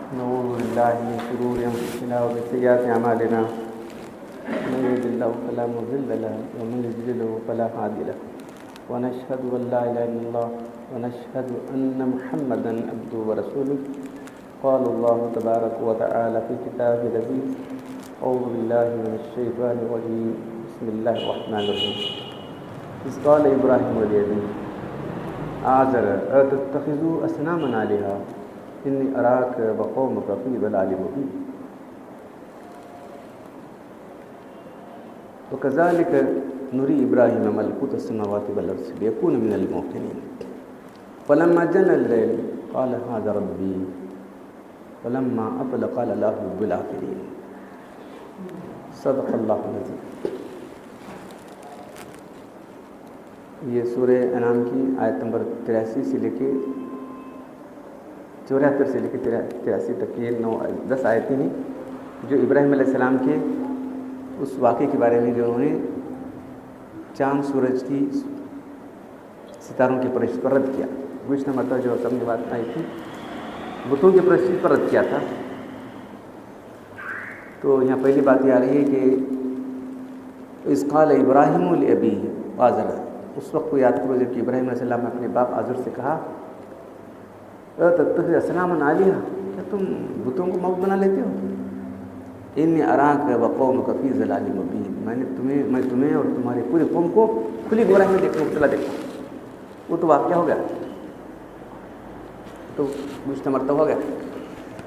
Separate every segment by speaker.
Speaker 1: نعوذ بالله من شرور أنفسنا ومن سيئات أعمالنا من يهد الله فلا مضل له ومن يضلل فلا هادي له ونشهد أن لا إله إلا الله ونشهد أن محمدا عبده ورسوله قال الله تبارك وتعالى في كتابه العزيز أعوذ بالله من الشيطان الرجيم بسم الله الرحمن الرحيم إذ قال إبراهيم لأبيه آزر أتتخذوا أصناما آلهة إني أراك وقومك في ضلال مبين وكذلك نري إبراهيم ملكوت السماوات والأرض ليكون من الموقنين فلما جن الليل قال هذا ربي فلما أفل قال لا أحب الآفلين صدق اللہ العظیم. یہ سورہ انعام کی آیت نمبر 83 سے لے کے 74 سے لے کے 83 تک یہ 10 آیتیں ہیں جو ابراہیم علیہ السلام کے اس واقعے کے بارے میں جو انہوں نے چاند سورج کی ستاروں کی پرستش پر رد کیا. گزشتہ مرتبہ جو سب نے بات آئی تھی بتوں کی پرستش پر رد کیا تھا. تو یہاں پہلی بات یہ آ رہی ہے کہ اذ قال ابراہیم لابیہ آزر، اس وقت کو یاد کرو جب کہ ابراہیم علیہ السلام نے اپنے باپ آزر سے کہا تتخذ اصناما آلہہ، کیا تم بتوں کو معبود بنا لیتے ہو؟ انی اراک وقومک فی ضلال مبین، میں تمہیں اور تمہاری پوری قوم کو کھلی گمراہی میں مبتلا دیکھتا ہوں. وہ تو واقعہ ہو گیا، تو گزشتہ مرتبہ ہو گیا.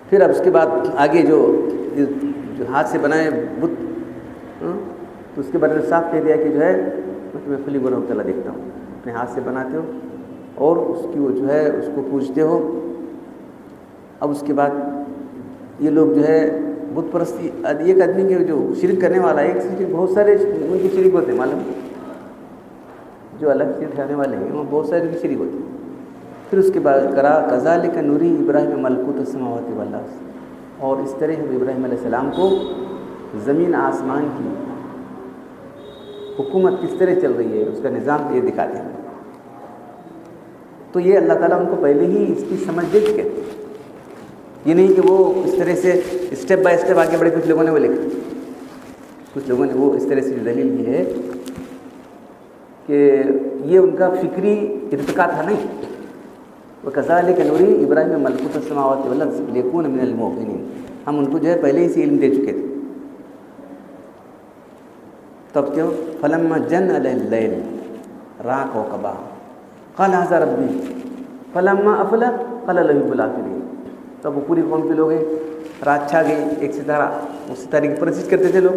Speaker 1: پھر اب اس کے بعد آگے جو ہاتھ سے بنائے بت، تو اس کے بارے میں صاف کہہ دیا کہ جو ہے میں تمہیں کھلی گناہ مبتلا دیکھتا ہوں. اپنے ہاتھ سے بناتے ہو اور اس کی وہ جو ہے اس کو پوجتے ہو. اب اس کے بعد یہ لوگ جو ہے بت پرستی، ایک آدمی کے جو شرک کرنے والا ہے، ایک سے بہت سارے ان کے شریک ہوتے ہیں، معلوم جو الگ سے کھانے والے ہیں وہ بہت سارے ان کے شریک ہوتے ہیں. پھر اس کے بعد کرا کذالک نوری ابراہیم ملکوت السماوات والارض، اور اس طرح ہم ابراہیم علیہ السلام کو زمین آسمان کی حکومت کس طرح چل رہی ہے، اس کا نظام یہ دکھاتے ہیں. تو یہ اللہ تعالیٰ ان کو پہلے ہی اس کی سمجھ دے چکے تھے. یہ نہیں کہ وہ اس طرح سے اسٹیپ بائی اسٹیپ آگے بڑھے. کچھ لوگوں نے وہ لکھا، کچھ لوگوں نے وہ اس طرح سے دلیل کی ہے کہ یہ ان کا فکری ارتقا تھا نہیں. وَكَذَلِكَ نُرِي ابراہیم ملکوت السماوات والارض لِيَكُونَ مِنَ الْمُوقِنِينَ، ہم ان کو جو ہے پہلے ہی سے علم دے چکے تھے. تب کیوں فَلَمَّا جَنَّ اللَّيْلُ رَأَىٰ كَوْكَبًا قَالَ هَٰذَا رَبِّي فَلَمَّا أَفْلَ قَالَ لَا أُحِبُّ الْآفِلِينَ. تب وہ پوری قوم کے لوگ ہیں، رات چھا گئی، ایک ستارہ، اس ستارے کی پرستش کرتے تھے لوگ.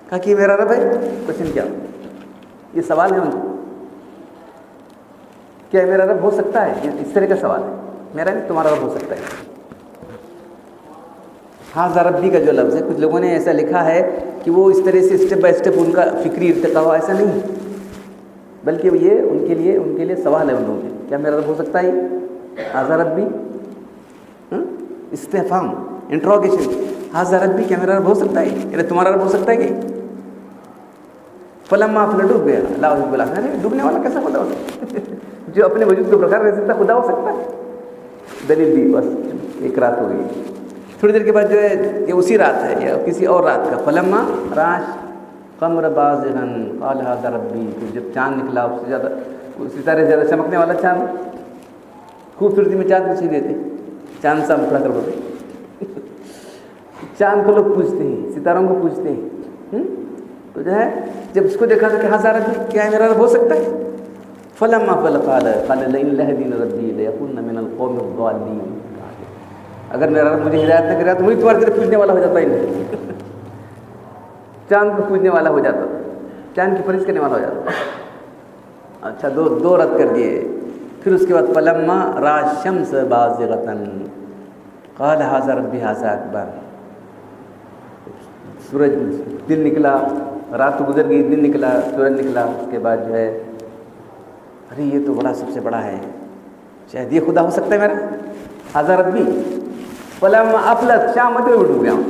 Speaker 1: کہا کہ میرا رب ہے. کوشچن کیا؟ یہ سوال ہے ان کو، کیا میرا رب ہو سکتا ہے؟ اس طرح کا سوال ہے. میرا نہیں، تمہارا رب ہو سکتا ہے. ہاں ربی کا جو لفظ ہے، کچھ لوگوں نے ایسا لکھا ہے کہ وہ اس طرح سے اسٹیپ بائی اسٹیپ ان کا فکری ارتقا ہوا. ایسا نہیں، بلکہ یہ ان کے لیے سوال ہے ان لوگوں کے، کیا میرا رب ہو سکتا ہے؟ ہاں ربی، استفہام، انٹروگیشن. ہاں ربی، کیا میرا رب ہو سکتا ہے؟ یعنی تمہارا رب ہو سکتا ہے کہ فلما افلا ڈوب گیا لا احب الآفلین. ڈوبنے والا کیسا خدا ہو سکتا ہے؟ جو اپنے وجود کو برقرار رہ سکتا خدا ہو سکتا ہے؟ دلیل دی. بس ایک رات ہو گئی. تھوڑی دیر کے بعد جو ہے یہ اسی رات ہے یا کسی اور رات کا فلما راش قمر بازغا قال هذا ربی. جب چاند نکلا، اس سے زیادہ ستارے زیادہ چمکنے والا چاند، خوبصورتی میں چاند پوچھ دیتے، چاند سا مکھڑا کر دیتے. چاند کو لوگ پوچھتے ہیں، ستاروں کو پوچھتے ہیں. تو جو ہے جب اس کو دیکھا تو کہ ہاں ربی، کیا ہے میرا رب ہو سکتا ہے؟ فلما قال لئن لهدني ربي ليكون من القوم الضالين. اگر میرا رب مجھے ہدایت نہ کرے تو وہی تمہاری طرف پوچھنے والا ہو جاتا ہی نہیں. چاند کو پوجنے والا ہو جاتا، چاند کی پرستش کرنے والا ہو جاتا. اچھا، دو رد کر دیے. پھر اس کے بعد فلما راى الشمس بازغة قال هذا ربي هذا اکبر. سورج دن نکلا، رات تو گزر گئی، دن نکلا، سورج نکلا. اس کے بعد جو ہے ارے یہ تو بڑا سب سے بڑا ہے، شاید یہ خدا ہو سکتا ہے میرا. هذا ربي فلما افلت، شام مت میں ڈوب گیا ہوں.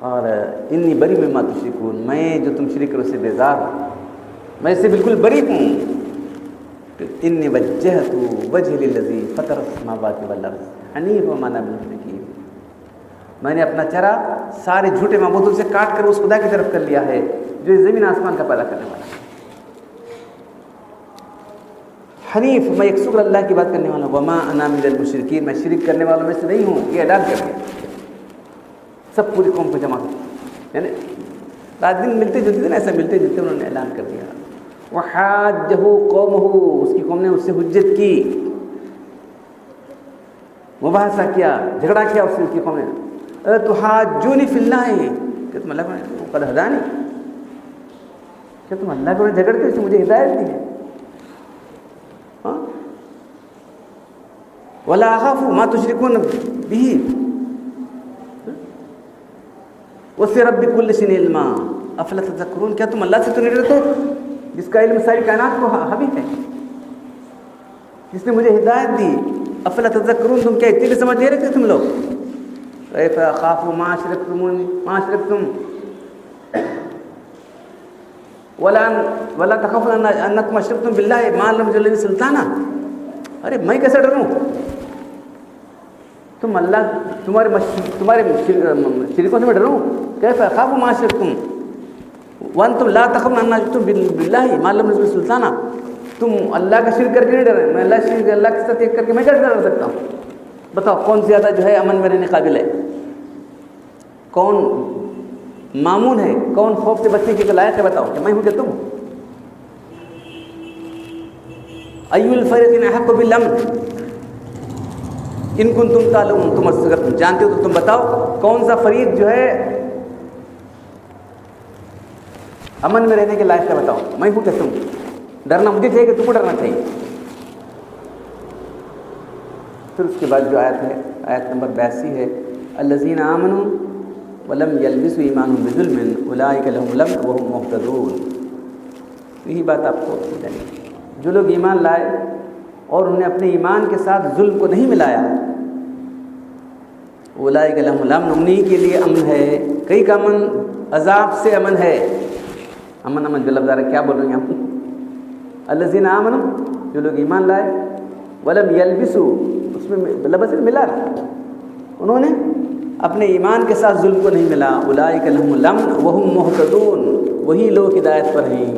Speaker 1: اور انی بری مما تشرکون، میں جو تم شرک کرو سے بیزار ہوں، میں اس سے بالکل بری ہوں. انی وجہت وجہ للذی فطر السماوات والارض حنیفا وما انا من المشرکین، میں نے اپنا چہرہ سارے جھوٹے معبودوں سے کاٹ کر اس خدا کی طرف کر لیا ہے جو زمین آسمان کا پیدا کرنے والا ہے۔ حنیف، میں یکسر اللہ کی بات کرنے والا ہوں، وما انا من المشرکین، میں شرک کرنے والوں میں سے نہیں ہوں، یہ اعلان کر دیا سب پوری قوم کو جمع کر، یعنی رات دن ملتے جلتے تھے نا، ایسا ملتے جلتے انہوں نے اعلان کر دیا۔ وحاجہ قومہ، اس کی قوم نے اس سے حجت کی، مباحثہ کیا، جھگڑا کیا اس سے، اس کی قوم نے تحاجونی فی اللہ، کہ تم اللہ کو قد ہدانی، کہ تم اللہ کو جھگڑتے اس سے مجھے ہدایت دی ہے۔ ولا اخاف ما تشركون به وسع رب كل شيء علما افلا تذكرون، کیا تم اللہ سے تو نہیں ڈرتے جس کا علم ساری کائنات کو حاوی ہے، جس نے مجھے ہدایت دی؟ افلا تذکرون، تم کیا اتنی سمجھ نہیں رکھتے تم لوگ؟ کیف اخاف ما اشرکتم ولا تخافون انکم اشرکتم باللہ ما لم ینزل به سلطانا، ارے میں کیسے ڈروں؟ تم اللہ تمہارے شریکوں سے میں ڈروں؟ کیف اخاف ما اشرکتم وانتم لا تخافون ان اشرکتم باللہ ما لم ینزل به سلطانا، تم اللہ کا شرک کر کے نہیں ڈر رہے، میں اللہ کے ساتھ ایک کر کے میں کیسے ڈر سکتا ہوں؟ بتاؤ کون زیادہ جو ہے امن میں رہنے قابل ہے، کون مامون ہے، کون خوف سے بچنے کے لائق ہے؟ بتاؤ کہ میں ہوں کہ تم؟ ای الفریقین احق بالامن ان کنتم تعلمون، تم اگر تم جانتے ہو تو تم بتاؤ کون سا فریق جو ہے امن میں رہنے کے لائق ہے؟ بتاؤ میں ہوں کہ تم؟ ڈرنا مجھے چاہیے کہ تم کو ڈرنا چاہیے؟ پھر اس کے بعد جو آیت ہے، آیت نمبر 82 ہے، الذین آمنوا ولم یلبسوا ایمانهم بظلم اولئک لهم الامن وهم مہتدون۔ یہی بات آپ کو سمجھانی ہے، جو لوگ ایمان لائے اور انہوں نے اپنے ایمان کے ساتھ ظلم کو نہیں ملایا، اولئک لهم الامن، انہی کے لیے امن ہے۔ کئی کا امن عذاب سے امن ہے، امن جو لفظ آ رہا ہے کیا بول رہے ہیں آپ؟ الذین آمنوا، جو لوگ ایمان لائے، ولم یلبسوا، اس میں لفظ ملا نا، انہوں نے اپنے ایمان کے ساتھ ظلم کو نہیں ملا، اولئک لهم الامن وهم مہتدون، وہی لوگ ہدایت پر ہیں،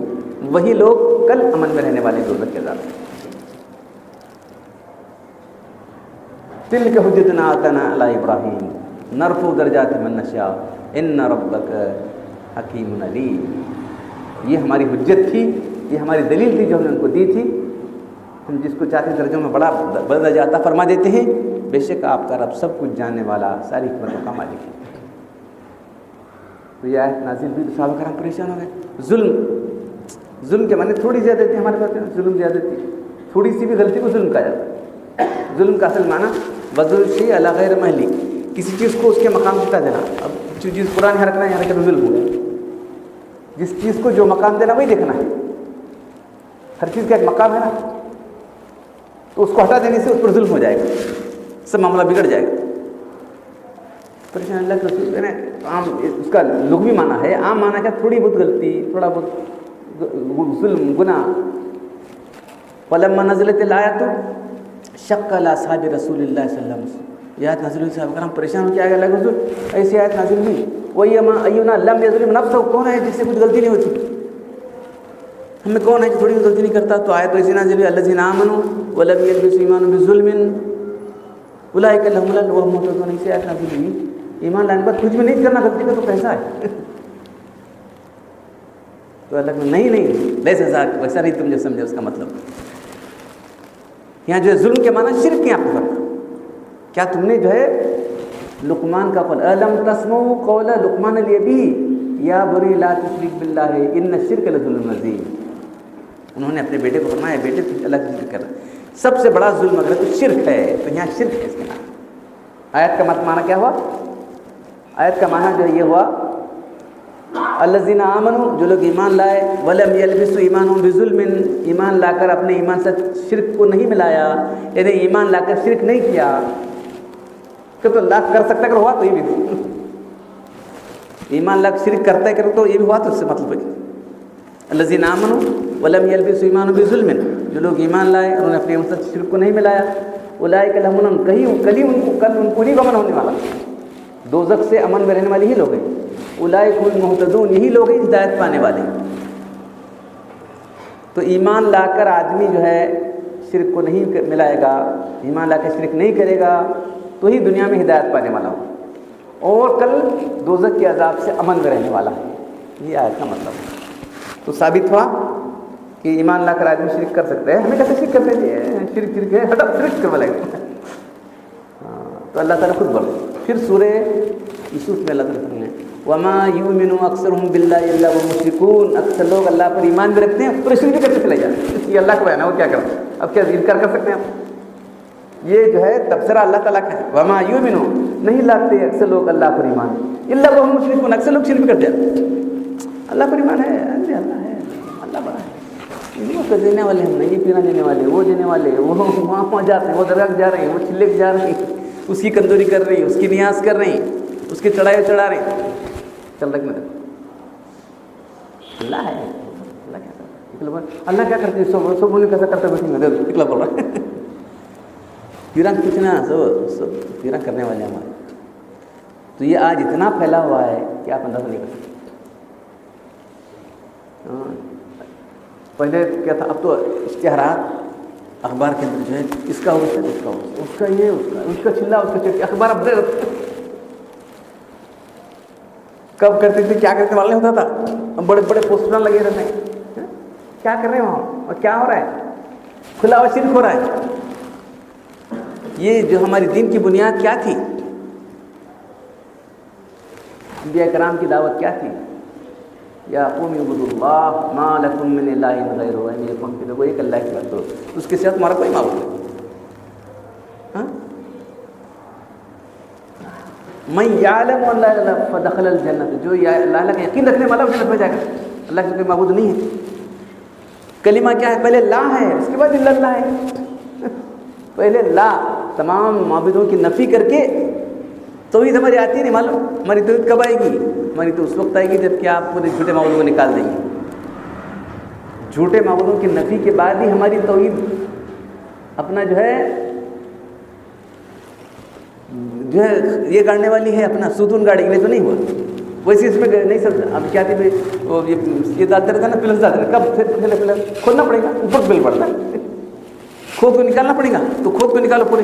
Speaker 1: وہی لوگ کل امن میں رہنے والے دوزخ کے ذات۔ تلک حجتنا آتینا علی ابراہیم نرفع درجات من نشاء ان ربک حکیم علیم، یہ ہماری حجت تھی، یہ ہماری دلیل تھی جو ہم نے ان کو دی تھی، ہم جس کو چاہتے درجوں میں بڑا درجہ عطا فرما دیتے ہیں، بے شک آپ کا رب سب کچھ جاننے والا، ساری حکمتوں کا مالک ہے۔ تو یہ آیت نازل بھی تو صحابہ کرام پریشان ہو گئے۔ ظلم کے معنی تھوڑی زیادتی ہمارے پاس، ظلم زیادتی، تھوڑی سی بھی غلطی کو ظلم کہا جاتا ہے۔ ظلم کا اصل معنی بذل الشیء علی غیر محلی، کسی چیز کو اس کے مقام سے دینا۔ اب جو چیز قرآن یہاں رکھنا ہے، یہاں رکھنا ظلم ہو گیا۔ جس چیز کو جو مقام دینا وہی دیکھنا ہے، ہر چیز کا ایک مقام ہے نا، تو اس کو ہٹا دینے سے اس پر ظلم ہو جائے گا، سب معاملہ بگڑ جائے گا۔ پریشان اللہ کے رسول نے عام اس کا لغوی معنی ہے، عام معنی کیا؟ تھوڑی بہت غلطی، تھوڑا بہت ظلم، گناہ۔ فلما نزلت الآیت شق علی اصحاب رسول اللہ صلی اللہ علیہ وسلم، یہ آیت نازل ہوئی، صحابہ کرام پریشان ہو کے آگے اللہ کے رسول ایسی آیت نازل ہوئی، وَأَيُّمَا أَيُّنَا لَمْ يَظْلِمْ نَفْسَهُ، کون ہے جس سے کچھ غلطی نہیں ہوتی؟ ہم میں کون ہے جو تھوڑی غلطی نہیں کرتا؟ تو آیت ایسی نازل ہوئی، الذین آمنوا ولم یلبسوا ایمانهم بظلم اولئک لهم الامن وهم مہتدون، ایسی آیت نازل ہوئی۔ ایمان لانے کے بعد کچھ بھی نہیں کرنا، غلطی کا تو کیسا ہے؟ تو اللہ کہ نہیں ویسے ویسا نہیں، تم جو سمجھے اس کا مطلب یہاں جو ہے ظلم کے معنی شرک کے آپ کو فرق۔ کیا تم نے جو ہے لقمان کا قول الم تسمعوا قول لقمان الابی یا بنی لا تشرک باللہ ان الشرک لظلم عظیم، انہوں نے اپنے بیٹے کو فرمایا بیٹے تم اللہ کی شرک کر رہے، سب سے بڑا ظلم اگر تو شرک ہے، تو یہاں شرک ہے اس کے نام۔ آیت کا معنی کیا ہوا؟ آیت کا معنی جو یہ ہوا الذین آمنوا، جو لوگ ایمان لائے، ولم یلبسوا ایمانهم بظلم، ایمان لا کر اپنے ایمان سے شرک کو نہیں ملایا، یعنی ایمان لا کر شرک نہیں کیا، کہ تو اللہ کر سکتا اگر ہوا تو یہ بھی ایمان لا کر شرک کرتا ہے، کرو تو یہ بھی ہوا، تو اس سے مطلب ہے الذین آمنوا ولم یلبسوا ایمانہم بظلم، جو لوگ ایمان لائے انہوں نے اپنے ایمان سے شرک کو نہیں ملایا، اولئک لہم الامن، کل ان کو نہیں امن ہونے والا، دوزخ سے امن میں رہنے والے ہی لوگ ہیں، اولئک هم المہتدون، یہی لوگ ہیں ہدایت پانے والے۔ تو ایمان لا کر آدمی جو ہے شرک کو نہیں ملائے گا، ایمان لا کے شرک نہیں کرے گا تو ہی دنیا میں ہدایت پانے والا ہو، اور کل دوزخ کے عذاب سے امن میں رہنے والا ہے۔ یہ آیت کا مطلب ہے۔ تو ثابت ہوا کہ ایمان لا کر آدمی شرک کر سکتا ہے۔ ہمیں کیسے شرک کرتے ہیں؟ شرک ہے، ہٹا شرک کروا لگے۔ تو اللہ تعالیٰ خود بولے۔ پھر سورہ یوسف میں اللہ تعالیٰ نے وما یؤمن اکثرهم باللہ الا وهم مشرکون، اکثر لوگ اللہ پر ایمان بھی رکھتے ہیں پر شرک بھی کرتے چلے جاتے ہیں۔ یہ اللہ کا بیان ہے، وہ کیا کرتے ہیں؟ اب کیا انکار کر سکتے ہیں آپ؟ یہ جو ہے تبصرہ اللہ تعالیٰ کا ہے، وما یؤمن، نہیں لاتے اکثر لوگ اللہ پر ایمان الا وهم مشرکون، اکثر لوگ شرک بھی کرتے ہیں۔ اللہ پر ایمان ہے، اللہ ہے، اللہ بڑا ہے، وہ تو دینے والے ہم نہیں، یہ پینا دینے والے، وہ دینے والے، وہ وہاں جاتے ہیں، وہ درگاہ جا رہے ہیں، وہ چلے کے جا رہے ہیں، اس کی کندوری کر رہی ہے، اس کی نیاز کر رہی ہیں، اس کی چڑھائی چڑھا رہے ہیں، چل رہا ہے اللہ ہے۔ اللہ کیا کرتا ہے؟ اللہ کیا کرتے ہیں؟ سب بولنے کیسا کرتا ہے؟ بیٹھیں اکلا بول رہا ہے، پیران کچھ نہ، سب پیران کرنے والے ہمارے۔ تو یہ آج اتنا پھیلا ہوا ہے کہ آپ اندازہ نہیں کر سکتے۔ پہلے کیا تھا، اب تو اشتہارات اخبار کے اندر جو ہے اس کا اس کا اس کا اس کا یہ اس کا چلا اس کا چلا، اخبار اب کب کرتے تھے، کیا کرتے والے ہوتا تھا، بڑے بڑے پوسٹر لگے رہتے ہیں، کیا کر رہے ہیں وہاں اور کیا ہو رہا ہے، کھلا ہوا شرک ہو رہا ہے۔ یہ جو ہماری دین کی بنیاد کیا تھی، انبیاء کرام کی دعوت کیا تھی، یا قوم اعبدوا اللہ ما لکم من الہ غیرہ، میرے قوم کے لوگوں ایک اللہ کی بات کرو، اس کے ساتھ ہمارا کوئی معبود نہیں۔ من یعلم ان لا الہ الا اللہ فدخل الجنہ، جو اللہ کا یقین رکھنے والا وہ جنت میں جائے گا، اللہ کے کوئی معبود نہیں ہے۔ کلمہ کیا ہے؟ پہلے لا ہے، اس کے بعد الا اللہ ہے۔ پہلے لا، تمام معبودوں کی نفی کر کے توحید ہماری آتی ہے، نہیں معلوم ہماری توحید کب آئے گی؟ ہماری تو اس وقت آئے گی جب کہ آپ پورے جھوٹے معبودوں کو نکال دیں گے۔ جھوٹے معبودوں کی نفی کے بعد ہی ہماری توحید اپنا جو ہے یہ گاڑنے والی ہے، اپنا ستون گاڑی کے لیے تو نہیں ہوا، ویسے اس میں نہیں سکتا۔ اب کیا تھی وہ یہ دادر تھا نا، پلس دادر، کب پلس کھولنا پڑے گا، اوپر بل پڑتا ہے، کھود کو نکالنا پڑے گا، تو کھود کو نکالو پورے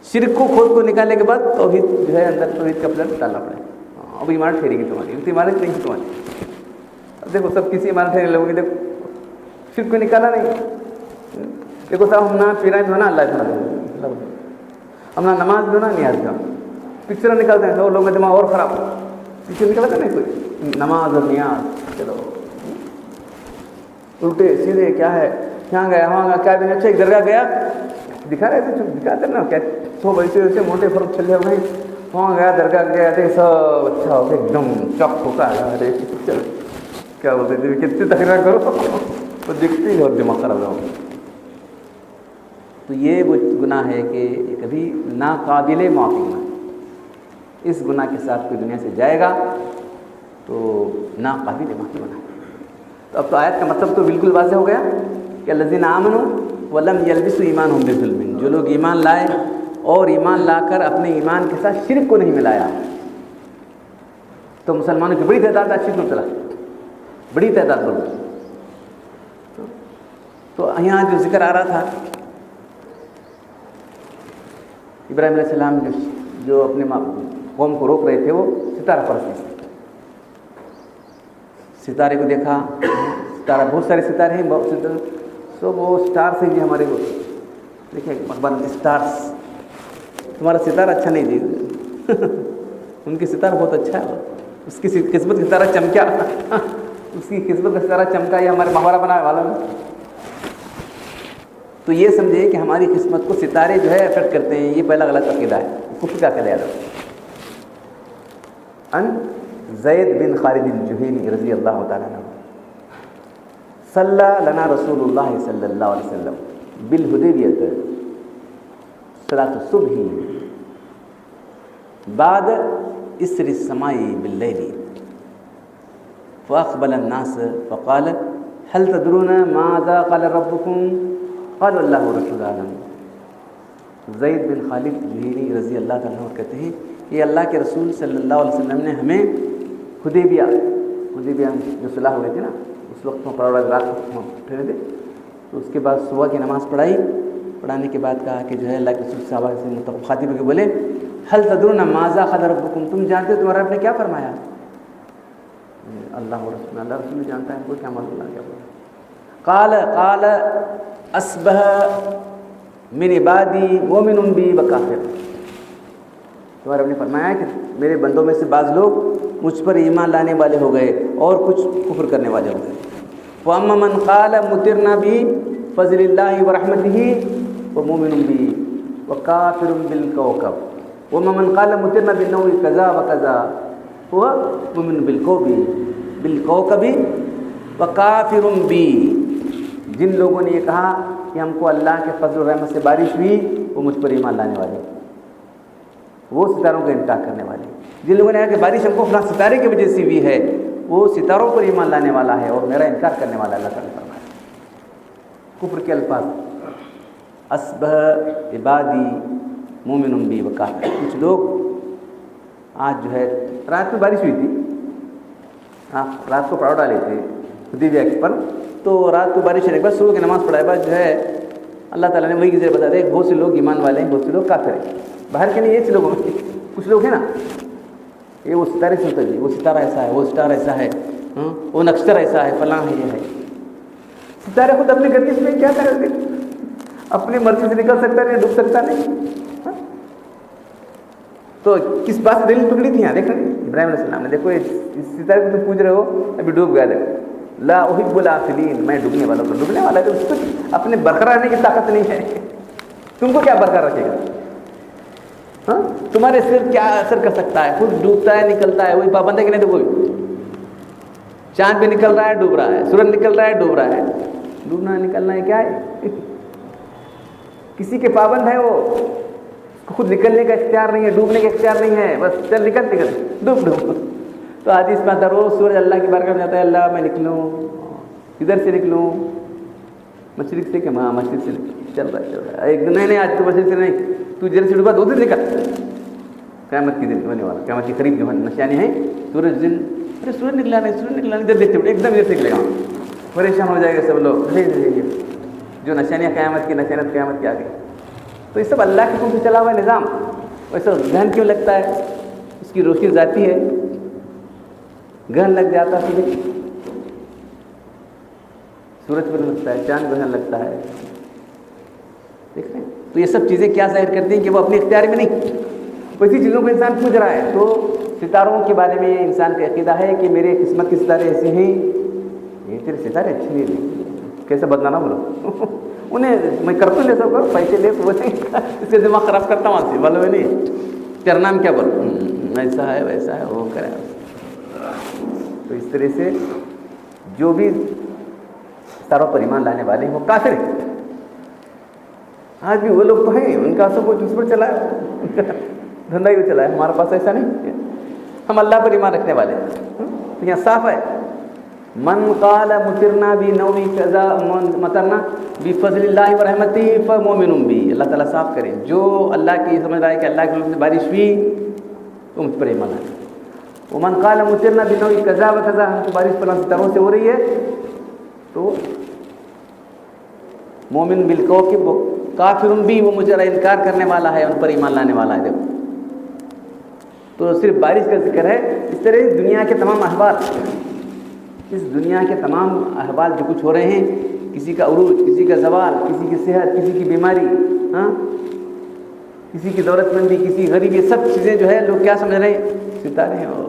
Speaker 1: شرک کو کھود کو نکالنے کے بعد توحید جو ہے اندر توحید کا پلس ڈالنا پڑے گا۔ اب عمارت ٹھہرے گی تمہاری، تو عمارت نہیں تمہاری۔ اب دیکھو سب کسی عمارت ٹھہرے لوگوں کی، دیکھو شرک کو نکالا نہیں۔ دیکھو صاحب ہم نہ پیرائیں جو ہے نا اللہ ہم نہ نماز جو نا نیاز کا پکچر نکالتے ہیں، لوگوں کا دماغ اور خراب، پکچر نکالتا نہیں کوئی، نماز اور نیاز، چلو الٹے سیدھے کیا ہے، یہاں گیا وہاں گیا، کیا دن اچھا ایک درگاہ گیا، دکھا رہے تھے دکھاتے نا کیا، سو ویسے ویسے موٹے فرق چلے ہوئے، وہاں گیا درگاہ گیا تھے، سب اچھا ہو گیا ایک دم چک ہوتا ہے، ارے پکچر کیا بولتے تھے، کتنی تقریر کرو تو دکھتی ہے اور دماغ خراب ہو۔ تو یہ وہ گناہ ہے کہ یہ کبھی ناقابل معافی گناہ، اس گناہ کے ساتھ کوئی دنیا سے جائے گا تو ناقابل معافی گناہ۔ تو اب تو آیت کا مطلب تو بالکل واضح ہو گیا کہ الذین آمنوا ولم یلبسوا ایمانہم بظلم، جو لوگ ایمان لائے اور ایمان لا کر اپنے ایمان کے ساتھ شرک کو نہیں ملایا، تو مسلمانوں کی بڑی تعداد اچھی طرح چلا، بڑی تعداد بڑھ۔ تو یہاں جو ذکر آ رہا تھا ابراہیم علیہ السلام جو اپنے قوم کو روک رہے تھے، وہ ستارہ پرستی سے، ستارے کو دیکھا، ستارہ بہت سارے ستارے ہیں، بہت ستارے، سو وہ اسٹار سے بھی ہمارے کو دیکھیں اخبار میں اسٹارس، تمہارا ستارہ اچھا نہیں جی ان کی ستارہ بہت اچھا ہے، اس کی قسمت کا ستارہ چمکا اس کی قسمت کا ستارہ چمکا، یہ ہمارے محاورہ بنانے والا ہے۔ تو یہ سمجھے کہ ہماری قسمت کو ستارے جو ہے افیکٹ کرتے ہیں، یہ پہلا غلط عقیدہ ہے، کفر کا عقیدہ ہے۔ ان زید بن خالد الجہینی رضی اللہ تعالیٰ عنہ صلی لنا رسول اللہ صلی اللہ علیہ وسلم بالحدیبیۃ صلاۃ الصبح بعد اسر السماء باللیل فاقبل الناس فقال هل تدرون ماذا قال ربكم قالوا اللہ ورسولہ اعلم. زید بن خالد جوہینی رضی اللہ تعالیٰ عنہ کہتے ہیں کہ اللہ کے رسول صلی اللہ علیہ وسلم نے ہمیں حدیبیہ جو صلح ہوئے تھے نا اس وقت میں رات کو ٹھہرے تھے، تو اس کے بعد صبح کی نماز پڑھانے کے بعد کہا کہ جو ہے اللہ کے رسول صحابہ سے خاطب ہو کے بولے هل تدرون ماذا قال ربكم، تم جانتے ہو تمہارا رب نے کیا فرمایا؟ اللہ رسول نے جانتا ہے، کوئی کیا معلوم اللہ کیا بولا. قال اصبح من عبادی مومن بی وکافر، تمہارا رب نے فرمایا کہ میرے بندوں میں سے بعض لوگ مجھ پر ایمان لانے والے ہو گئے اور کچھ کفر کرنے والے ہو گئے. فاما من قال مطرنا بفضل اللہ ورحمتہ ومؤمن بی وکافر بالکوكب، وما من قال مطرنا بالنوء كذا وكذا هو مؤمن بالكوكب وکافر بی. جن لوگوں نے یہ کہا کہ ہم کو اللہ کے فضل و رحمت سے بارش ہوئی وہ مجھ پر ایمان لانے والے، وہ ستاروں کا انکار کرنے والے. جن لوگوں نے کہا کہ بارش ہم کو فلاں ستارے کی وجہ سے ہوئی ہے وہ ستاروں پر ایمان لانے والا ہے اور میرا انکار کرنے والا. اللہ تعالیٰ نے فرمایا کفر کے الفاظ اصبح عبادی مومن بی وکافر. کچھ لوگ آج جو ہے رات میں بارش ہوئی تھی، رات کو پڑاؤ ڈالے تھے حدیبیہ پر، تو رات کو بارش ہونے کے بعد صبح کی نماز پڑھائے بعد جو ہے اللہ تعالیٰ نے وہی کی ذریعے بتا دیا بہت سے لوگ ایمان والے ہیں، بہت سے لوگ کافر ہیں. باہر کے نہیں یہ لوگ، کچھ لوگ ہیں نا یہ وہ ستارے سے اتر، وہ ستارہ ایسا ہے، وہ ستارہ ایسا ہے، وہ نکشتر ایسا ہے، فلاں ہے، یہ ہے. ستارے خود اپنی گردش میں کیا کریں گے؟ اپنی مرضی سے نکل سکتا نہیں، ڈوب سکتا نہیں. تو کس بات سے دلیل پکڑی تھی؟ یہاں دیکھیں ابراہیم علیہ السلام نے، دیکھو اس ستارے کو تم پوچھ رہے ہو ابھی ڈوب گیا، دیکھو لا احب الافلین، میں ڈوبنے والا ہوں. ڈوبنے والا ہے تو اس کو اپنے برقرار رہنے کی طاقت نہیں ہے، تم کو کیا برقرار رکھے گا؟ ہاں تمہارے سر کیا اثر کر سکتا ہے؟ خود ڈوبتا ہے نکلتا ہے، وہی پابند ہے کہ نہیں؟ تو کوئی چاند پہ نکل رہا ہے ڈوب رہا ہے، سورج نکل رہا ہے ڈوب رہا ہے. ڈوبنا نکلنا ہے کیا ہے؟ کسی کے پابند ہے وہ، خود نکلنے کا اختیار نہیں ہے، ڈوبنے کا اختیار نہیں ہے، بس چل نکل ڈوب. تو حدیث میں آتا روز سورج اللہ کی بارگاہ میں جاتا ہے، اللہ میں نکلوں کدھر سے نکلوں؟ مشرق سے کہ ہاں مشرق سے چل رہا ہے. ایک دن نہیں آج تو مشرق سے نہیں، تو جل سے ڈوبا تو ادھر نکل. قیامت کے دن ہونے والا، قیامت کے قریب جو نشانی ہے سورج دن، ارے سورج نکلا نہیں، سورج نکلا نہیں، ادھر دیکھتے ایک دم ادھر سے نکلے گا، پریشان ہو جائے گا سب لوگ. جو نشانیاں قیامت کی نشانت قیامت کی آ گئی. تو یہ سب اللہ کے حکم سے چلا ہوا ہے نظام. ویسا گہن کیوں لگتا ہے؟ اس کی روشنی ذاتی ہے، گہن لگ جاتا ہے، سورج پر لگتا ہے، چاند گہن لگتا ہے. دیکھ رہے ہیں؟ تو یہ سب چیزیں کیا ظاہر کرتی ہیں کہ وہ اپنے اختیار میں نہیں. ویسی چیزوں کو انسان پوچھ رہا ہے. تو ستاروں کے بارے میں انسان کا عقیدہ ہے کہ میرے قسمت کے ستارے ایسے ہیں، یہ تیرے ستارے اچھے نہیں ہیں، کیسے بدلانا بولو انہیں میں کرتا ہوں، سب کرو پیسے لے تو اس کا دماغ خراب کرتا ہوں، سے معلوم ہے نہیں تیرا نام کیا بولو، ایسا ہے ویسا ہے وہ کرے. تو اس طرح سے جو بھی ستاروں پر ایمان لانے والے ہیں وہ کافر ہیں. آج بھی وہ لوگ تو ہیں، ان کا سب کچھ اس پر چلا ہے، دھندا ہی چلا ہے. ہمارے پاس ایسا نہیں، ہم اللہ پر ایمان رکھنے والے ہیں. تو یہاں صاف ہے من قال مطرنا بنوء كذا مطرنا بفضل اللہ ورحمتہ فمؤمن بی. اللہ تعالیٰ صاف کرے جو اللہ کی سمجھ رہا ہے کہ اللہ کے فضل سے بارش ہوئی تو مجھ پر ایمان لانا. ومن قال مطرنا بنوء كذا وكذا، ہم کو بارش فلاں ستاروں سے ہو رہی ہے تو مومن بالکوكب کافر بھی، وہ مجھے انکار کرنے والا ہے، ان پر ایمان لانے والا ہے. دیکھو تو صرف بارش کا ذکر ہے. اس طرح دنیا کے تمام احوال، اس دنیا کے تمام احوال جو کچھ ہو رہے ہیں، کسی کا عروج، کسی کا زوال، کسی کی صحت، کسی کی بیماری، کسی کی دولت مندی، کسی غریبی، سب چیزیں جو ہے لوگ کیا سمجھ رہے ہیں؟ ستارے ہیں. اور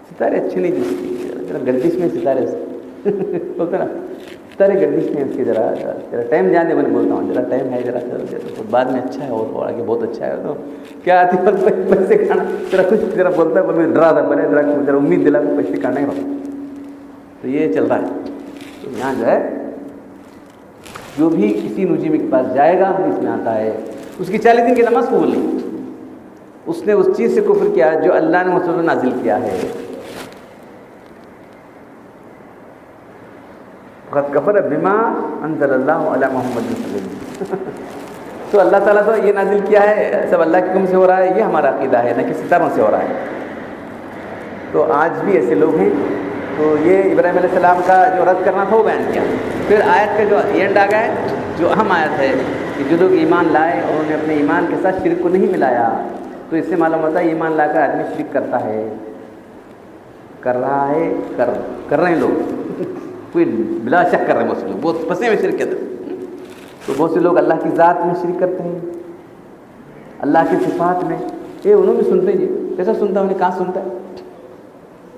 Speaker 1: ستارے اچھے نہیں دکھتے، ذرا گردش میں ستارے بولتے نا، ستارے گردش میں اس کی ذرا ٹائم جانے میں بولتا ہوں، ذرا ٹائم ہے ذرا تو بعد میں اچھا ہے اور آگے بہت اچھا ہے. تو کیا آتی ہے پیسے کھانا، ذرا کچھ ذرا بولتا ہے میں ڈرا تھا پہلے، ذرا امید دلا پیسے کھانا ہی ہوتا. تو یہ چل رہا ہے. تو یہاں جو ہے جو بھی کسی نجیمی کے پاس جائے گا اس میں آتا ہے اس کی 40 دن کی نماز قبول نہیں، اس نے اس چیز سے کفر کیا جو اللہ نے مسلم نازل کیا ہے. فقط کفر بما انزل اللہ علی محمد صلی اللہ علیہ وسلم. تو اللہ تعالیٰ تو یہ نازل کیا ہے سب اللہ کے حکم سے ہو رہا ہے, یہ ہمارا عقیدہ ہے, نہ کہ ستاروں سے ہو رہا ہے. تو آج بھی ایسے لوگ ہیں. تو یہ ابراہیم علیہ السلام کا جو رد کرنا تھا وہ بیان کیا. پھر آیت کا جو اینڈ آ گیا ہے, جو اہم آیت ہے کہ جو لوگ ایمان لائے اور انہوں نے اپنے ایمان کے ساتھ شرک کو نہیں ملایا, تو اس سے معلوم ہوتا ہے ایمان لا کر آدمی شرک کرتا ہے, کر رہا ہے, کر رہے ہیں لوگ, کوئی بلا شک کر رہے ہیں بہت سے لوگ, بہت پھنسے میں شرک کرتے ہیں. تو بہت سے لوگ اللہ کی ذات میں شرک کرتے ہیں, اللہ کی صفات میں. یہ انہوں بھی سنتے ہیں, جی کیسا سنتا ہے, انہیں کہاں سنتا ہے.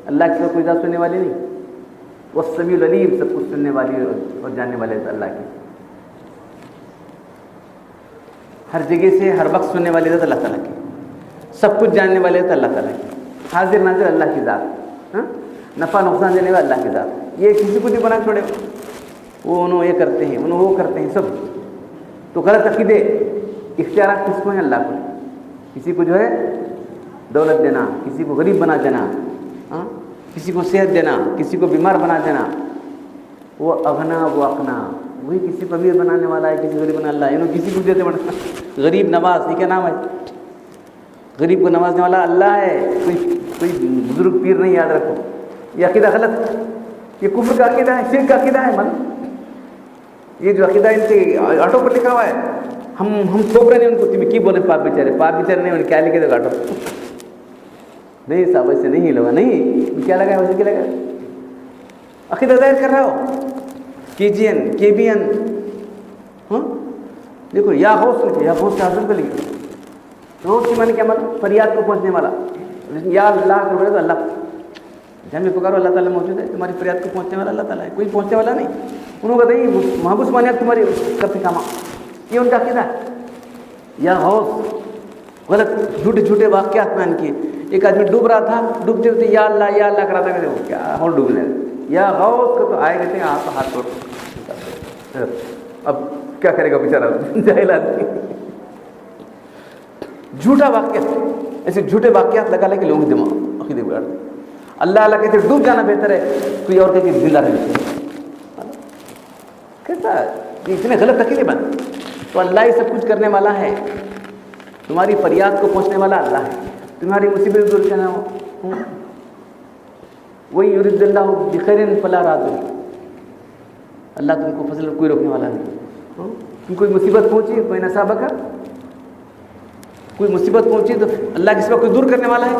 Speaker 1: اللہ کی کوئی ذات سننے والی نہیں, وہ سمیع العلیم, سب کچھ سننے والی اور جاننے والے ہے اللہ کی. ہر جگہ سے ہر وقت سننے والی ذات اللہ تعالیٰ کی, سب کچھ جاننے والے ذات اللہ تعالیٰ کی, حاضر ناظر اللہ کی ذات, نفع نقصان دینے والا اللہ کی ذات. یہ کسی کو نہیں بنا چھوڑے, وہ انہوں یہ کرتے ہیں, انہوں وہ کرتے ہیں سب. تو غلط عقیدے اختیارات کس کو ہیں, اللہ کو. کسی کو جو ہے دولت دینا, کسی کو غریب بنا دینا, کسی کو صحت دینا, کسی کو بیمار بنا دینا. وہ اغنا وہ اقنا, وہی کسی کو امیر بنانے والا ہے, کسی غریب بنا اللہ ہے. انہوں کسی کو دیتے بڑھنا. غریب نواز, یہ کیا نام ہے, غریب کو نوازنے والا اللہ ہے, کوئی بزرگ پیر نہیں, یاد رکھو. یہ عقیدہ غلط, یہ کفر کا عقیدہ ہے, شرک کا عقیدہ ہے. یہ جو عقیدہ ان کے آٹو پر لکھا ہوا ہے, ہم ٹھوک رہے نہیں ان کو. تمہیں کی بولے پاپ بیچارے نہیں, انہیں کیا لکھے دے آٹو نہیں صاحب, ایسے نہیں لگا, نہیں کیا لگا ہے, ویسے کیا لگا. عقیدہ ظاہر کر رہا ہو, کے بی این. دیکھو یا غوث لکھے, یا غوث حاصل پہ لکھے. غوث کی معنی کیا مطلب, فریاد کو پہنچنے والا. یا اللہ کرو تو اللہ جہاں میں پکارو اللہ تعالیٰ موجود ہے, تمہاری فریاد کو پہنچنے والا اللہ تعالیٰ ہے, کوئی پہنچنے والا نہیں. انہوں کو نہیں محبوس مانیات تمہاری کرتے کام, یہ ان کا عقیدہ ہے. یا غوث غلط جھوٹے واقعات بیان کیے. ایک آدمی ڈوب رہا تھا, ڈوبتے ہوتے یا اللہ کرا تھا, کہ کیا اور ڈوبنے. یا غوث کو تو آئے گئے تھے آپ ہاتھ توڑ. اب کیا کرے گا بیچارہ جاہل آدمی. جھوٹا واقعہ, ایسے جھوٹے واقعات لگا لے کے لوگوں کے دماغ عقیدے بگاڑ دیں. اللہ کہتے ڈوب جانا بہتر ہے, کوئی اور کہتے زندہ رہنا. کیسا اتنے غلط عقیدے بن. تو اللہ ہی سب کچھ کرنے والا ہے, تمہاری فریاد کو پہنچنے والا اللہ ہے, تمہاری مصیبت دور کرنا ہو. وہی یرید اللہ بخیر فلا راد, اللہ تم کو فضل کوئی روکنے والا نہیں. تم کوئی مصیبت پہنچی, کوئی نصابہ کا کوئی مصیبت پہنچی تو اللہ کے سوا کوئی دور کرنے والا ہے,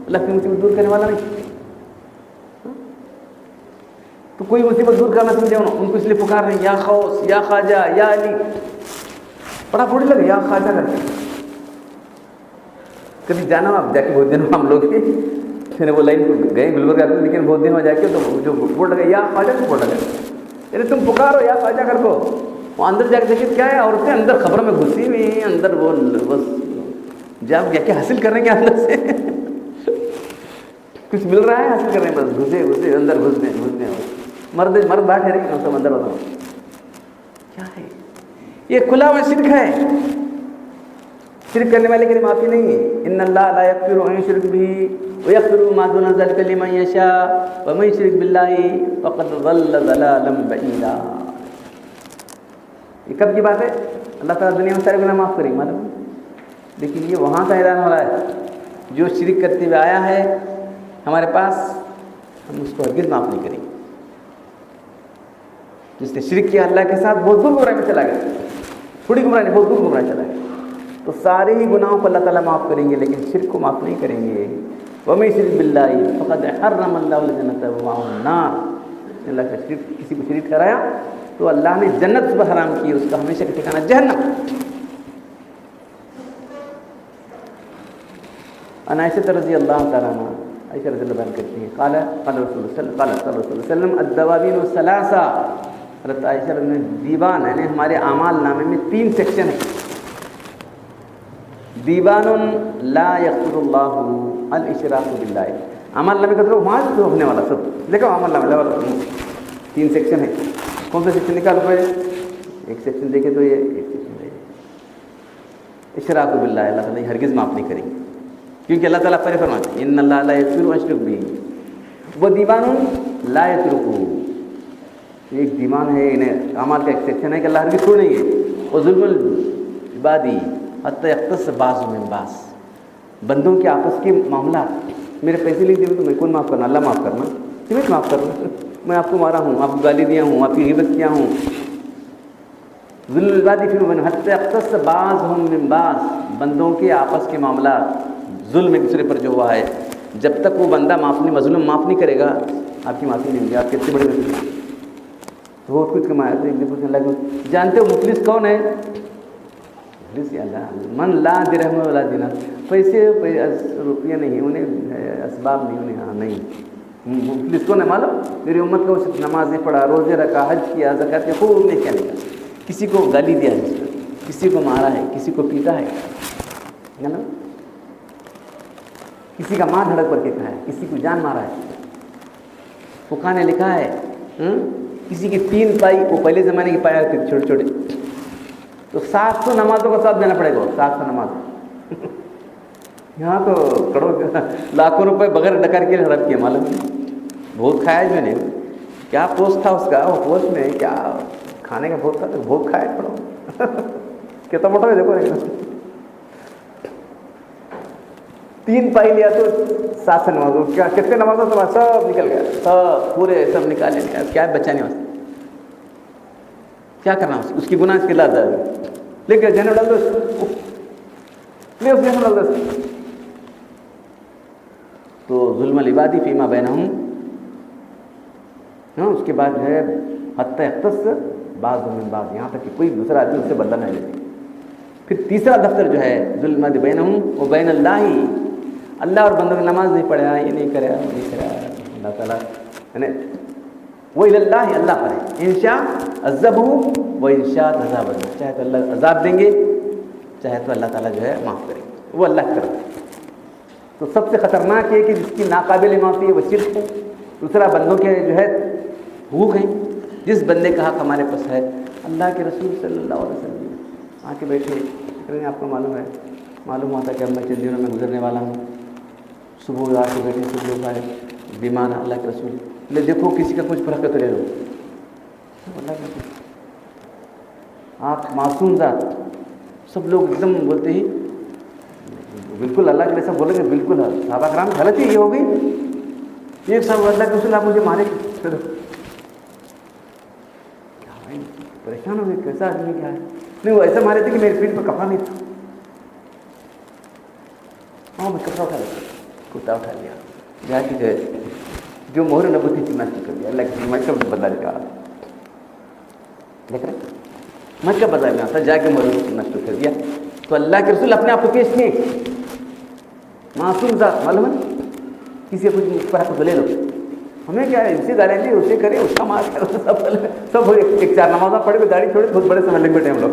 Speaker 1: اللہ کی مصیبت دور کرنے والا نہیں. تو کوئی مصیبت دور کرنا سمجھے, ان کو اس لیے پکار رہے ہیں یا غوث, یا خواجہ, یا علی. بڑا تھوڑی لگے یا خواجہ کر کے. کبھی جانا آپ جا کے بہت دن ہم لوگ پھر وہ لائن گئے گلبرگہ میں, لیکن بہت دن میں جا کے تو جو بورڈ لگے یا خواجہ کو بورڈ لگے, یعنی تم پکارو یا خواجہ کر کو. وہ اندر جا کے دیکھیں کیا ہے, عورتیں اندر خبروں میں گھسی ہوئی ہیں, اندر وہ بس جب کیا حاصل کر رہے ہیں اندر سے کچھ مل رہا ہے, حاصل کر رہے ہیں, بس گھسے اندر گھسنے. مرد باہر ٹھہرے گا, سب اندر بتاؤ کیا ہے. یہ کھلا ہوا شرک ہے. شرک کرنے والے کے لیے معافی نہیں ہے. ان اللہ لا یغفر ان یشرک به ویغفر ما دون ذلک لمن یشاء ومن یشرک باللہ فقد ضل ضلالا بعیدا. یہ کب کی بات ہے؟ اللہ تعالیٰ دنیا میں سارے گناہ معاف کریں معلوم, لیکن یہ وہاں کا اعلان ہو رہا ہے جو شرک کرتے ہوئے آیا ہے ہمارے پاس, ہم اس کو ہرگز معاف نہیں کریں. جس نے شرک کیا اللہ کے ساتھ بہت دور گمراہی میں چلا گیا, تھوڑی گمراہی نہیں, بہت دور گمراہی چلا گیا. تو سارے ہی گناہوں کو اللہ تعالیٰ معاف کریں گے, لیکن شرک کو معاف نہیں کریں گے. وَمَن يُشْرِكْ بِاللَّهِ فَقَدْ حَرَّمَ اللَّهُ الْجَنَّةَ وَمَأْوَاهُ النَّارُ. اللہ کا شرک, کسی کو شریک ٹھہرایا تو اللہ نے جنت اس پر حرام کی, اس کا ہمیشہ کا ٹھکانہ جہنم. عن عائشہ رضی اللہ تعالیٰ عنہ, عائشہ رضی اللہ عنہ کہتی ہیں قال رسول اللہ صلی اللہ علیہ وسلم الدواوین الثلاثہ. حضرت عائشہ رضی اللہ عنہ دیوان, یعنی ہمارے اعمال نامے میں 3 سیکشن ہیں. دیوان لا یغفر اللہ الاشراک باللہ, عمل نامے کا وہاں سے ہونے والا سب دیکھو عمل نامے 3 سیکشن ہے. کون سا سیکشن نکالو پہلے؟ ایک سیکشن دیکھے تو یہ ایک سیکشن دیکھے اشراک باللہ, اللہ تعالیٰ ہرگز معاف نہیں کریں گے, کیونکہ اللہ تعالیٰ پہلے فرماتے ہیں ان اللہ لا یغفر ان یشرک بہ. وہ دیوان لا یترکہ, ایک دیوان ہے، انہیں اعمال کا ایک سیکشن ہے کہ اللہ ہرگز چھوڑیں گے. اور ظلم العبادی حتی یختص بعض من بعض، بندوں کے آپس کے معاملات، میرے پیسے لے دیے تو میں کون معاف کرنا؟ اللہ معاف کرنا. تمہیں معاف کرنا؟ میں آپ کو مارا ہوں، آپ کو گالی دیا ہوں، آپ کی غیبت کیا ہوں. ظلم العبادی فیما بینہم حتی یختص بعضهم من بعض، بندوں کے آپس کے معاملات، ظلم ایک دوسرے پر جو ہوا ہے، جب تک وہ بندہ مظلوم معاف نہیں کرے گا آپ کی معافی نہیں ہوگی. آپ کتنے بڑے مفلس ہیں، بہت کچھ کمایا تھا. ایک دفعہ اللہ کو جانتے ہو مفلس کون ہے؟ مفلس اللہ من لا درہم ولا دینار، پیسے روپیہ نہیں انہیں، اسباب نہیں انہیں. ہاں نہیں، مفلس کون ہے معلوم؟ میری امت کو صرف نمازیں پڑھا، روزے رکھا، حج کیا، زکات کے خوب نے کیا نہیں، کسی کو گالی دیا ہے، کسی کو مارا ہے، کسی کو پیٹا ہے نا، کسی کا ماں دھڑک پر کے کھایا ہے، کسی کو جان مارا ہے. فقہ نے لکھا ہے کسی کی 3 پائی، وہ پہلے زمانے کی پایا ہوتی چھوٹے چھوٹے، تو 700 نمازوں کا ساتھ دینا پڑے گا. 700 نماز یہاں تو کروڑ لاکھوں روپے بغیر ڈکر کے حرب کیے. معلوم بہت کھایا جو نے، کیا پوسٹ تھا اس کا، وہ پوسٹ میں کیا کھانے کا بہت تھا، تو بہت کھایا پڑو. کتنا موٹا ہے دیکھو، 3 پائی لیا تو 700 نمازوں، کیا کتنے نمازوں تو سب نکل گیا، سب پورے سب نکالے. کیا بچہ نہیں واسطے کیا کرنا اس کی گناہ اس کے لاد لے کے جنرل ڈال دو، لے اس جنرل ڈال دو. تو ظلم العبادی فیما بینہم، اس کے بعد جو ہے حتی یختص بعض من بعض، یہاں تک کہ کوئی دوسرا آدمی اس سے بدلہ نہ لیتے. پھر تیسرا دفتر جو ہے ظلم بینہم و بین اللہ، اللہ اور بندوں کی نماز نہیں پڑھا، یہ نہیں کرا، وہ نہیں کرا، اللہ تعالیٰ یعنی وہ اللہ اللہ پر ہے. انشاء عذبہ و انشاء عذاب، چاہے تو اللہ عذاب دیں گے، چاہے تو اللہ تعالیٰ جو ہے معاف کرے گا، وہ اللہ کرے. تو سب سے خطرناک ہے کہ جس کی ناقابل معافی ہے وہ شرک ہے. دوسرا بندوں کے جو ہے حقوق ہیں. جس بندے کا حق ہمارے پاس ہے، اللہ کے رسول صلی اللہ علیہ وسلم آ کے بیٹھے، آپ کو معلوم ہوتا کہ اب میں چند دنوں میں گزرنے والا ہوں. صبح آ کے بیٹھے، صبح لوگ آئے بیمار اللہ کے رسول، لے دیکھو کسی کا کچھ فرق ہے تو لے لو. اللہ کے رسول آپ معصوم ذات، سب لوگ ایک دم بولتے ہی بالکل اللہ کے لیے سب بولیں گے بالکل. صحابہ کرام غلطی یہ ہو گئی. ایک صاحب اللہ کے رسول آپ مجھے مارے، پریشان ہو گئے، کیسا آدمی کیا ہے؟ نہیں وہ ایسا مارے تھے کہ میرے پیٹ پر کپڑا نہیں تھا. ہاں میں کپڑا اٹھا لیا، کتا اٹھا لیا، جا کے جو مہر نبوتی تھی نشٹ کر دیا. اللہ کے میں کب بدلا دیا، دیکھ رہے میں کب بدلا میں آتا، جا کے مہر نشٹ کر دیا. تو اللہ کے رسول اپنے آپ کو پیش کیے، معصوم ذات، معلوم ہے کسی کو کچھ پر تو لے لو. ہمیں کیا ہے، اسے گالیں دی، اسے کرے، اس کا مار کرو، سب ایک 4 نمازہ پڑھے ہوئے داڑھی چھوڑے، بہت بڑے سمجھ لے بیٹھے ہم لوگ.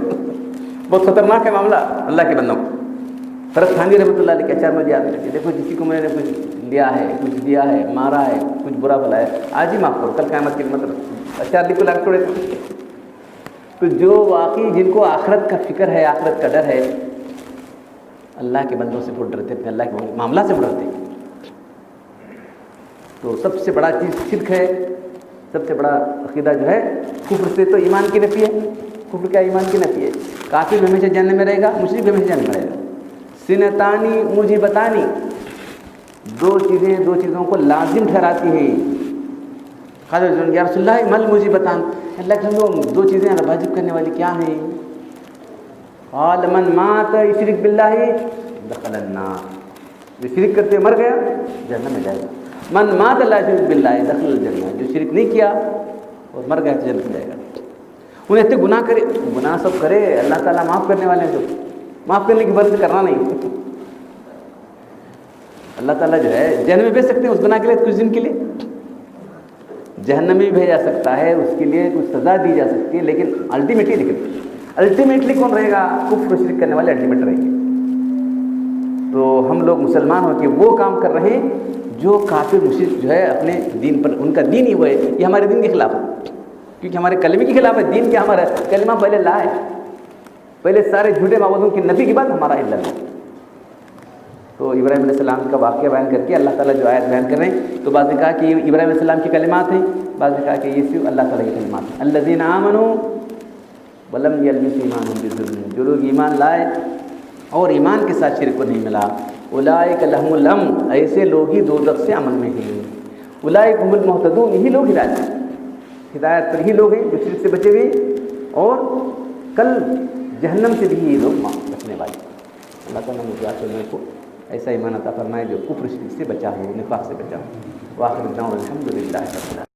Speaker 1: بہت خطرناک ہے معاملہ اللہ کے بندوں. فرت خانوی رحمۃ اللہ علیہ کے 4 مجھے یاد رکھے، دیکھو کسی کو میں نے کچھ لیا ہے، کچھ دیا ہے، مارا ہے، کچھ برا بھلا ہے، آج ہی معاف کرو، کل قیامت کی مطلب 4 لکھ کو لاکھ چھوڑے. تو جو واقعی جن کو آخرت کا فکر ہے، آخرت کا ڈر ہے، اللہ کے بندوں سے بہت ڈرتے، اپنے اللہ کے معاملہ سے ڈرتے. تو سب سے بڑا چیز شرک ہے. سب سے بڑا عقیدہ جو ہے کفر سے تو ایمان کی نفی ہے. کفر کیا ایمان کی نفی ہے. کافر بھی ہمیشہ جہنم میں رہے گا، مشرک بھی ہمیشہ جہنم میں رہے گا. سنتانی موجبتانی، 2 چیزوں کو لازم ٹھہراتی ہیں. قال یا رسول اللہ مل موجبتان، اللہ کے ہم 2 چیزیں واجب کرنے والی کیا ہیں؟ قال من مات یشرک باللہ دخل النار، جو شرک کرتے مر گیا جہنم میں جائے گا. من مات لا یشرک باللہ دخل الجنہ، جو شرک نہیں کیا اور مر گیا تو جنت میں جائے گا. انہیں اتنے گناہ کرے، گناہ سب کرے، اللہ تعالیٰ معاف کرنے والے ہیں. تو معاف کرنے کی برکت کرنا نہیں. اللہ تعالیٰ جو ہے جہنم میں بھیج سکتے ہیں اس گناہ کے لیے، کچھ دن کے لیے جہنم میں بھیجا سکتا ہے، اس کے لیے کچھ سزا دی جا سکتی ہے، لیکن الٹیمیٹلی کون رہے گا؟ کفر و شرک کرنے والے الٹیمیٹ رہیں گے. تو ہم لوگ مسلمان ہو کے وہ کام کر رہے ہیں جو کافر مشرک جو ہے اپنے دین پر، ان کا دین ہی وہ ہے، یہ ہمارے دین کے خلاف ہے، کیونکہ ہمارے کلمے کے خلاف ہے. دین کیا ہمارا کلمہ پہلے لا ہے، پہلے سارے جھوٹے معبودوں کی نفی کے بعد ہمارا اللہ. تو ابراہیم علیہ السلام کا واقعہ بیان کر کے اللہ تعالیٰ جو آیت بیان کر رہے ہیں، تو بعض نے کہا کہ یہ ابراہیم علیہ السلام کی کلمات ہیں، بعض نے کہا کہ یہ صرف اللہ تعالیٰ کی کلمات ہیں۔ الذین آمنوا ولم یلبسوا ایمانہم بظلم، جو لوگ ایمان لائے اور ایمان کے ساتھ شرک کو نہیں ملا، اولئک لہم الامن، ایسے لوگ ہی دوزخ سے امن میں ہیں، اولئک هم المہتدون، یہی لوگ ہدایت پر ہی لوگ ہیں جو شرک سے بچے ہوئے، اور کل جہنم سے بھی یہ لوگ بچنے والے۔ اللہ تعالیٰ مجھے آپ لوگوں کو ایسا ایمان عطا فرمائے جو کفر شرک سے بچا ہو، نفاق سے بچا ہو۔ وآخر دعوانا الحمد للہ رب العالمین۔